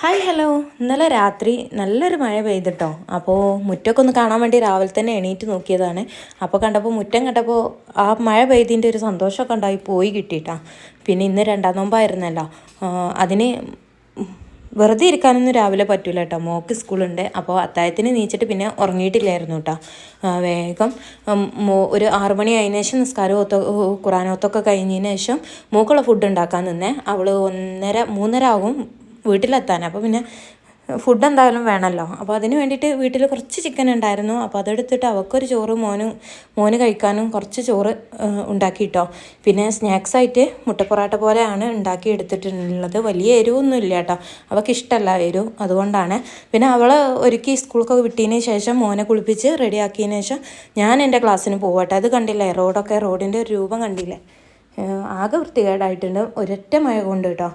Hi hello. ഇന്നലെ രാത്രി നല്ലൊരു മഴ പെയ്തിട്ടോ. അപ്പോൾ മുറ്റമൊക്കെ ഒന്ന് കാണാൻ വേണ്ടി രാവിലെ തന്നെ എണീറ്റ് നോക്കിയതാണ്. അപ്പോൾ കണ്ടപ്പോൾ മുറ്റം കണ്ടപ്പോൾ ആ മഴ പെയ്തിൻ്റെ ഒരു സന്തോഷമൊക്കെ ഉണ്ടായി പോയി കിട്ടിയിട്ടാ. പിന്നെ ഇന്ന് രണ്ടാം നോമ്പായിരുന്നല്ലോ, അതിന് വെറുതെ ഇരിക്കാനൊന്നും രാവിലെ പറ്റൂല കേട്ടോ. മോക്ക് സ്കൂളുണ്ട്. അപ്പോൾ അത്താഴത്തിന് നീച്ചിട്ട് പിന്നെ ഉറങ്ങിയിട്ടില്ലായിരുന്നു കേട്ടോ. വേഗം ഒരു 6 മണി ആയതിനു ശേഷം നിസ്കാരം ഖുറാനോത്തൊക്കെ കഴിഞ്ഞതിന് ശേഷം മോക്കുള്ള ഫുഡ് ഉണ്ടാക്കാൻ നിന്നേ. അവൾ 3:30 ആകും വീട്ടിലെത്താൻ. അപ്പോൾ പിന്നെ ഫുഡ് എന്തായാലും വേണമല്ലോ. അപ്പോൾ അതിന് വേണ്ടിയിട്ട് വീട്ടിൽ കുറച്ച് ചിക്കൻ ഉണ്ടായിരുന്നു. അപ്പോൾ അതെടുത്തിട്ട് അവൾക്കൊരു ചോറ്, മോന് കഴിക്കാനും കുറച്ച് ചോറ് ഉണ്ടാക്കിയിട്ടോ. പിന്നെ സ്നാക്സായിട്ട് മുട്ടപ്പൊറാട്ട പോലെയാണ് ഉണ്ടാക്കി എടുത്തിട്ടുള്ളത്. വലിയ എരിവൊന്നും ഇല്ല കേട്ടോ, അവൾക്ക് ഇഷ്ടമല്ല എരിവ്, അതുകൊണ്ടാണ്. പിന്നെ അവൾ ഒരുക്കി സ്കൂളൊക്കെ വിട്ടതിന് ശേഷം മോനെ കുളിപ്പിച്ച് റെഡിയാക്കിയതിന് ശേഷം ഞാൻ എൻ്റെ ക്ലാസ്സിന് പോകട്ടെ. അത് കണ്ടില്ലേ, റോഡിൻ്റെ ഒരു രൂപം കണ്ടില്ലേ, ആകെ വൃത്തികേടായിട്ടുണ്ട് ഒരൊറ്റ മഴ കൊണ്ട് കേട്ടോ.